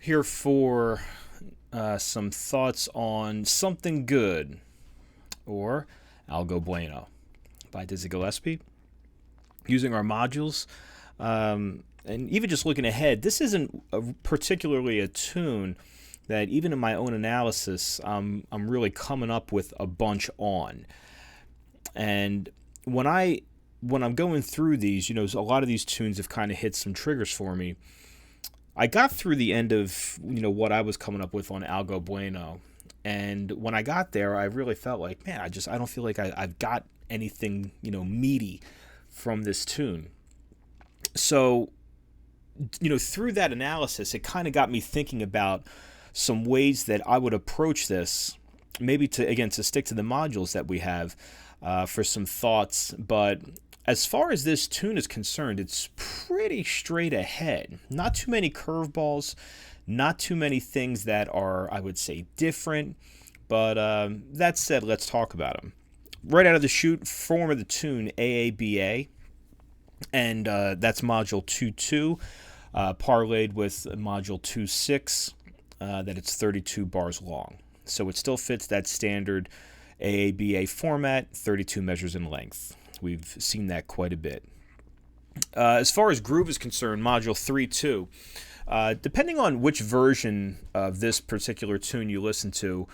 Here for some thoughts on Something Good, or Algo Bueno by Dizzy Gillespie. Using our modules, and even just looking ahead, this isn't particularly a tune that even in my own analysis, I'm really coming up with a bunch on. And when I'm going through these, a lot of these tunes have kind of hit some triggers for me. I got through the end of what I was coming up with on Algo Bueno, and when I got there, I really felt like, man, I don't feel like I've got anything meaty from this tune. So through that analysis, it kind of got me thinking about some ways that I would approach this, maybe to stick to the modules that we have for some thoughts. But as far as this tune is concerned, it's pretty straight ahead. Not too many curveballs, not too many things that are, I would say, different. But that said, let's talk about them. Right out of the chute, form of the tune, AABA, and that's module 2.2, parlayed with module 2.6, that it's 32 bars long. So it still fits that standard AABA format, 32 measures in length. We've seen that quite a bit. As far as groove is concerned, module 3.2, depending on which version of this particular tune you listen to,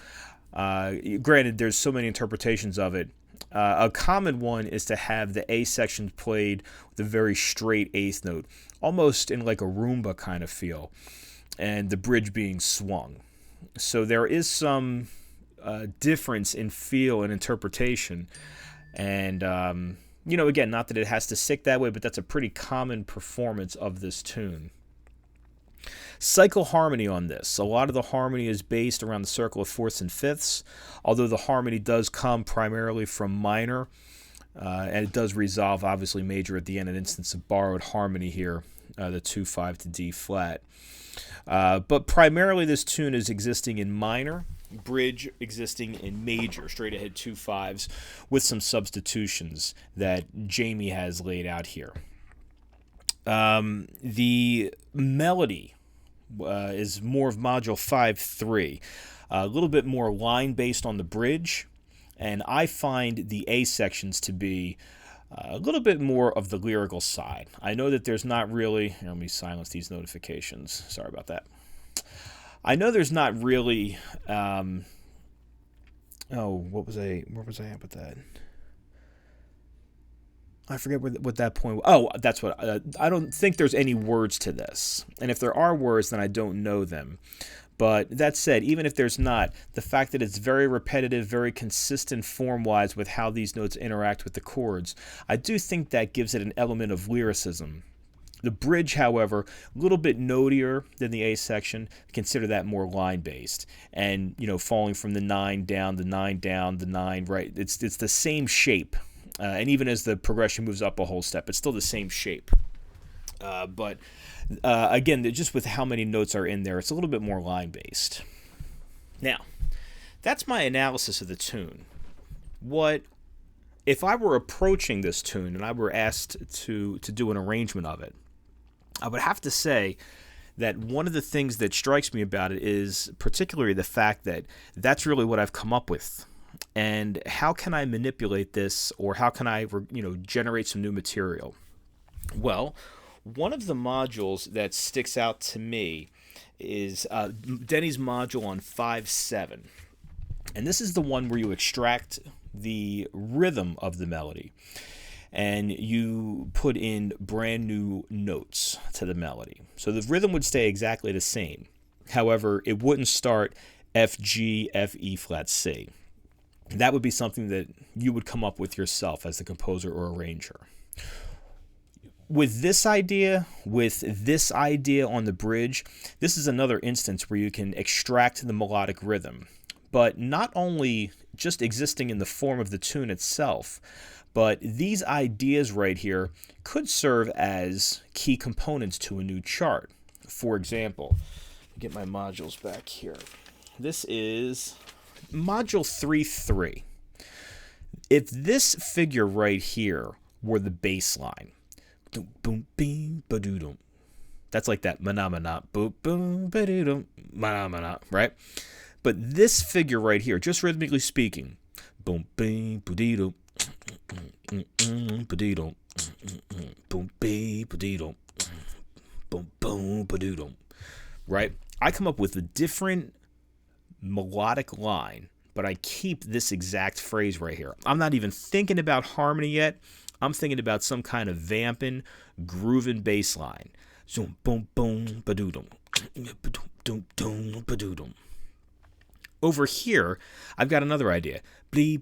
granted, there's so many interpretations of it. A common one is to have the A section played with a very straight eighth note, almost in like a Roomba kind of feel, and the bridge being swung. So there is some difference in feel and interpretation. And, again, not that it has to stick that way, but that's a pretty common performance of this tune. Cycle harmony on this. A lot of the harmony is based around the circle of fourths and fifths, although the harmony does come primarily from minor, and it does resolve, obviously, major at the end, an instance of borrowed harmony here, the 2-5 to D flat. But primarily this tune is existing in minor, bridge existing in major, straight ahead 2-5s, with some substitutions that Jamie has laid out here. The melody is more of module 5.3, a little bit more line based on the bridge, and I find the A sections to be a little bit more of the lyrical side. I know that there's not really, let me silence these notifications, sorry about that. I know there's not really, where was I at with that? I forget what that point was. Oh, that's what, I don't think there's any words to this. And if there are words, then I don't know them. But that said, even if there's not, the fact that it's very repetitive, very consistent form-wise with how these notes interact with the chords, I do think that gives it an element of lyricism. The bridge, however, a little bit notier than the A section. Consider that more line-based. And, falling from the 9 down, the 9 down, the 9 right. It's the same shape. And even as the progression moves up a whole step, it's still the same shape. But again, just with how many notes are in there, it's a little bit more line-based. Now, that's my analysis of the tune. If I were approaching this tune and I were asked to do an arrangement of it, I would have to say that one of the things that strikes me about it is particularly the fact that that's really what I've come up with. And how can I manipulate this, or how can I, generate some new material? Well, one of the modules that sticks out to me is Denny's module on 5-7. And this is the one where you extract the rhythm of the melody and you put in brand new notes to the melody. So the rhythm would stay exactly the same. However, it wouldn't start F, G, F, E flat, C. That would be something that you would come up with yourself as the composer or arranger. With this idea on the bridge, this is another instance where you can extract the melodic rhythm, but not only just existing in the form of the tune itself, but these ideas right here could serve as key components to a new chart. For example, get my modules back here. This is module 3.3. If this figure right here were the bass line, That's like that mana, boom, boom, ba-dee-dum, mana, right? But this figure right here, just rhythmically speaking, boom, bing, ba-dee-dum, ba-dee-dum, boom, bing, ba-dee-dum, boom, boom, ba-dee-dum, right? I come up with a different melodic line, but I keep this exact phrase right here. I'm not even thinking about harmony yet. I'm thinking about some kind of vamping, grooving bass line. Zoom, boom, boom, ba-doo-dum, ba-dum, dum, ba-doo-dum. Over here, I've got another idea. I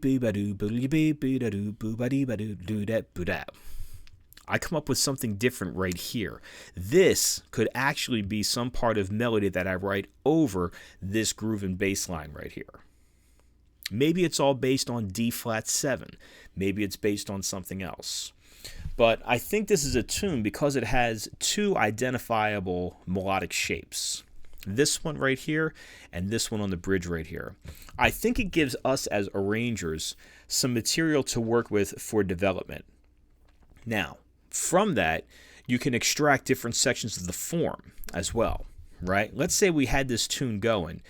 come up with something different right here. This could actually be some part of melody that I write over this groove and bass line right here. Maybe it's all based on D flat 7. Maybe it's based on something else. But I think this is a tune because it has two identifiable melodic shapes. This one right here and this one on the bridge right here. I think it gives us as arrangers some material to work with for development. Now, from that, you can extract different sections of the form as well, right? Let's say we had this tune going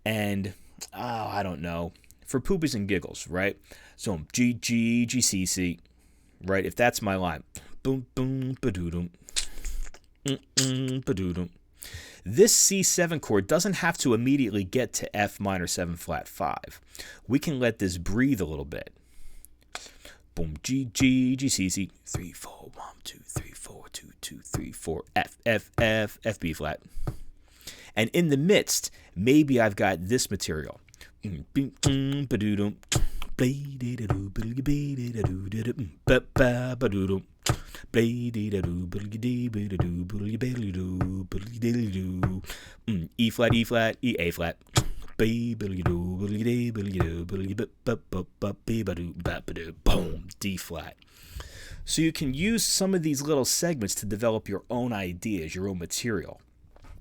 and, I don't know, for poopies and giggles, right? So G, G, G, C, C, right? If that's my line, boom, boom, ba-doo-dum, ba-doo-dum. This C7 chord doesn't have to immediately get to F minor 7 flat 5. We can let this breathe a little bit. Boom, G, G, G, C, C, 3, 4, 1, 2, 3, 4, 2, 2, 3, 4, F, F, F, F, B flat. And in the midst, maybe I've got this material. Ba-doo-dum, E flat, E flat, E A flat. Boom, D flat. So you can use some of these little segments to develop your own ideas, your own material.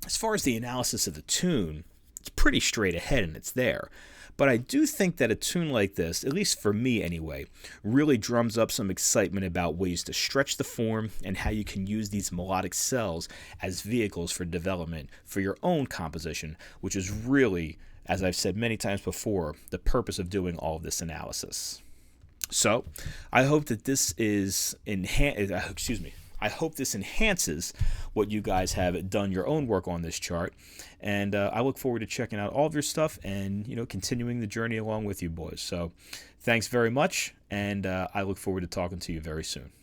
As far as the analysis of the tune, it's pretty straight ahead and it's there. But I do think that a tune like this, at least for me anyway, really drums up some excitement about ways to stretch the form and how you can use these melodic cells as vehicles for development for your own composition, which is really, as I've said many times before, the purpose of doing all of this analysis. So, I hope that this I hope this enhances what you guys have done your own work on this chart, and I look forward to checking out all of your stuff and continuing the journey along with you boys. So, thanks very much, and I look forward to talking to you very soon.